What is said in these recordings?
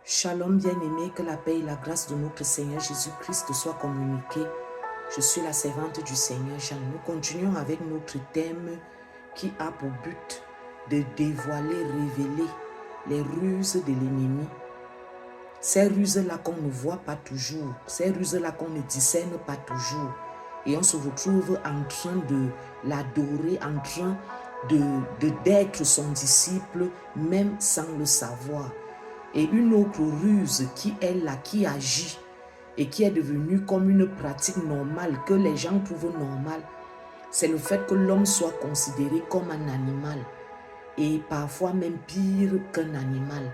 Shalom bien-aimé, que la paix et la grâce de notre Seigneur Jésus-Christ soient communiquées. Je suis la servante du Seigneur Jean. Nous continuons avec notre thème qui a pour but de dévoiler, révéler les ruses de l'ennemi. Ces ruses-là qu'on ne voit pas toujours, ces ruses-là qu'on ne discerne pas toujours. Et on se retrouve en train de l'adorer, en train d'être son disciple, même sans le savoir. Et une autre ruse qui est là, qui agit et qui est devenue comme une pratique normale, que les gens trouvent normale, c'est le fait que l'homme soit considéré comme un animal et parfois même pire qu'un animal.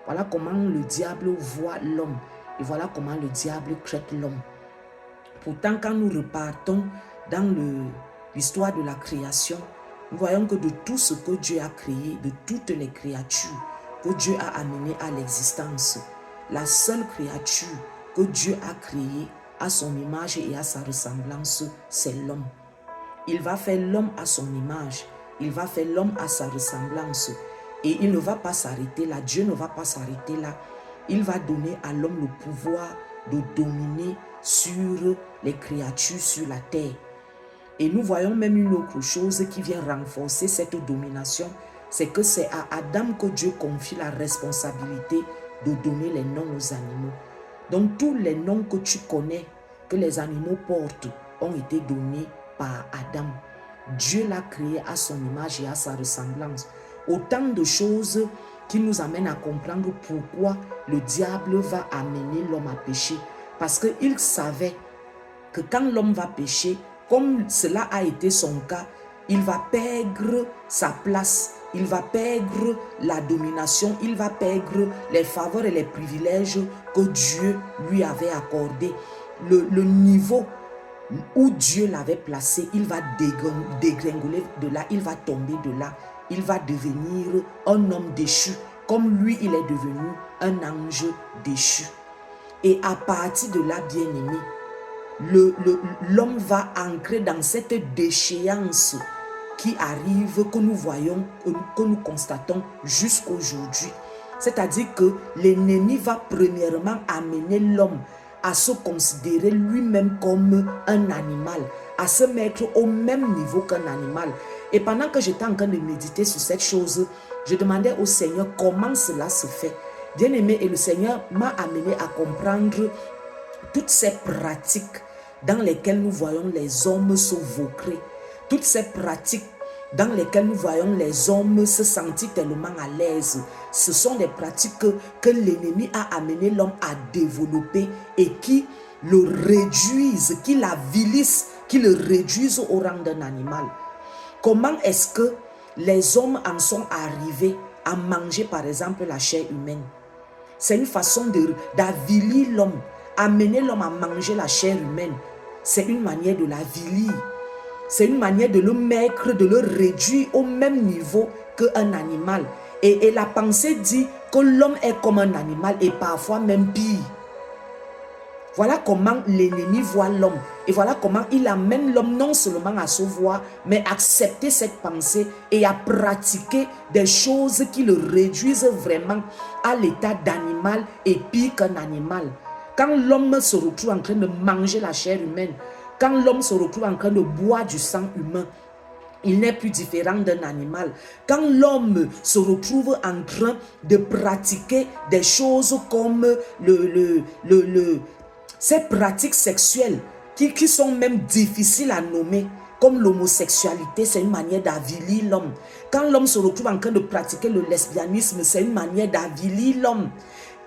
Voilà comment le diable voit l'homme et voilà comment le diable traite l'homme. Pourtant, quand nous repartons dans l'histoire de la création, nous voyons que de tout ce que Dieu a créé, de toutes les créatures que Dieu a amenées à l'existence, la seule créature que Dieu a créée à son image et à sa ressemblance, c'est l'homme. Il va faire l'homme à son image, il va faire l'homme à sa ressemblance. Et il ne va pas s'arrêter là, Dieu ne va pas s'arrêter là. Il va donner à l'homme le pouvoir de dominer sur les créatures sur la terre. Et nous voyons même une autre chose qui vient renforcer cette domination, c'est que c'est à Adam que Dieu confie la responsabilité de donner les noms aux animaux. Donc tous les noms que tu connais, que les animaux portent, ont été donnés par Adam. Dieu l'a créé à son image et à sa ressemblance. Autant de choses qui nous amènent à comprendre pourquoi le diable va amener l'homme à pécher. Parce qu'il savait que quand l'homme va pécher, comme cela a été son cas, il va perdre sa place, il va perdre la domination, il va perdre les faveurs et les privilèges que Dieu lui avait accordés. Le niveau où Dieu l'avait placé, il va dégringoler de là, il va tomber de là, il va devenir un homme déchu, comme lui il est devenu un ange déchu. Et à partir de là, bien-aimé, l'homme va ancrer dans cette déchéance qui arrive, que nous voyons, que nous constatons jusqu'aujourd'hui. C'est-à-dire que l'ennemi va premièrement amener l'homme à se considérer lui-même comme un animal, à se mettre au même niveau qu'un animal. Et pendant que j'étais en train de méditer sur cette chose, je demandais au Seigneur comment cela se fait. Bien-aimé, et le Seigneur m'a amené à comprendre toutes ces pratiques dans lesquelles nous voyons les hommes se vaucrer, toutes ces pratiques dans lesquelles nous voyons les hommes se sentir tellement à l'aise, ce sont des pratiques que l'ennemi a amené l'homme à développer et qui le réduisent, qui l'avilissent, qui le réduisent au rang d'un animal. Comment est-ce que les hommes en sont arrivés à manger par exemple la chair humaine? C'est une façon d'avilir l'homme. Amener l'homme à manger la chair humaine, c'est une manière de l'avilir. C'est une manière de le mettre, de le réduire au même niveau qu'un animal. Et la pensée dit que l'homme est comme un animal et parfois même pire. Voilà comment l'ennemi voit l'homme. Et voilà comment il amène l'homme non seulement à se voir, mais à accepter cette pensée et à pratiquer des choses qui le réduisent vraiment à l'état d'animal et pire qu'un animal. Quand l'homme se retrouve en train de manger la chair humaine, quand l'homme se retrouve en train de boire du sang humain, il n'est plus différent d'un animal. Quand l'homme se retrouve en train de pratiquer des choses comme ces pratiques sexuelles qui sont même difficiles à nommer, comme l'homosexualité, c'est une manière d'avilir l'homme. Quand l'homme se retrouve en train de pratiquer le lesbianisme, c'est une manière d'avilir l'homme.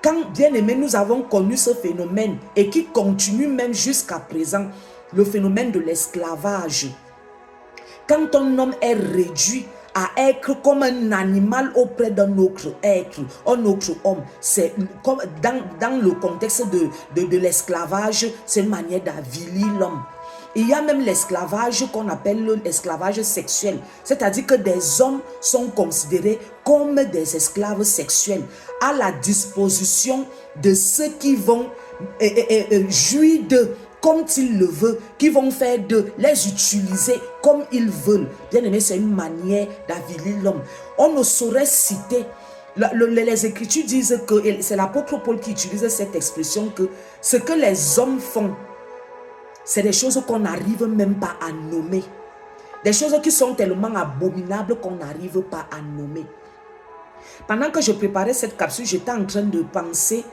Quand, bien aimé, nous avons connu ce phénomène et qui continue même jusqu'à présent, le phénomène de l'esclavage. Quand un homme est réduit à être comme un animal auprès d'un autre être, un autre homme, c'est comme dans le contexte de l'esclavage, c'est une manière d'avilir l'homme. Il y a même l'esclavage qu'on appelle l'esclavage sexuel, c'est-à-dire que des hommes sont considérés comme des esclaves sexuels à la disposition de ceux qui vont jouir d'eux comme ils le veulent, qui vont faire les utiliser comme ils veulent. Bien aimé, c'est une manière d'avilir l'homme. On ne saurait citer Les Écritures disent que, et c'est l'apôtre Paul qui utilise cette expression, que ce que les hommes font, c'est des choses qu'on n'arrive même pas à nommer. Des choses qui sont tellement abominables qu'on n'arrive pas à nommer. Pendant que je préparais cette capsule, j'étais en train de penser,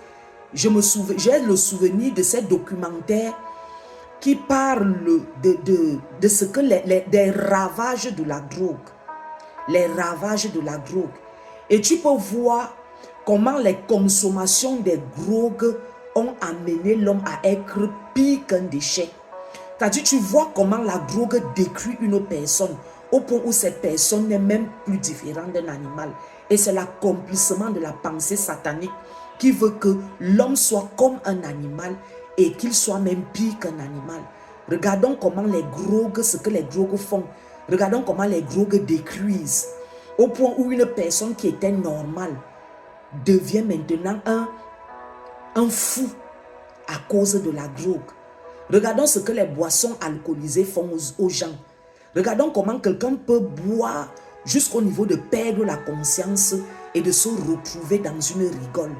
j'ai le souvenir de ces documentaires qui parlent de ce que des ravages de la drogue. Les ravages de la drogue. Et tu peux voir comment les consommations des drogues ont amené l'homme à être pire qu'un déchet. C'est-à-dire, tu vois comment la drogue détruit une personne au point où cette personne n'est même plus différente d'un animal. Et c'est l'accomplissement de la pensée satanique qui veut que l'homme soit comme un animal et qu'il soit même pire qu'un animal. Regardons comment les drogues, ce que les drogues font. Regardons comment les drogues détruisent. Au point où une personne qui était normale devient maintenant un fou à cause de la drogue. Regardons ce que les boissons alcoolisées font aux gens. Regardons comment quelqu'un peut boire jusqu'au niveau de perdre la conscience et de se retrouver dans une rigole.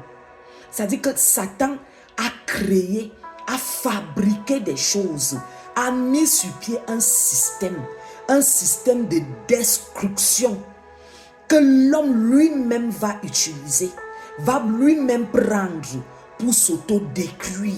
C'est-à-dire que Satan a créé, a fabriqué des choses, a mis sur pied un système de destruction que l'homme lui-même va utiliser, va lui-même prendre pour s'auto-détruire.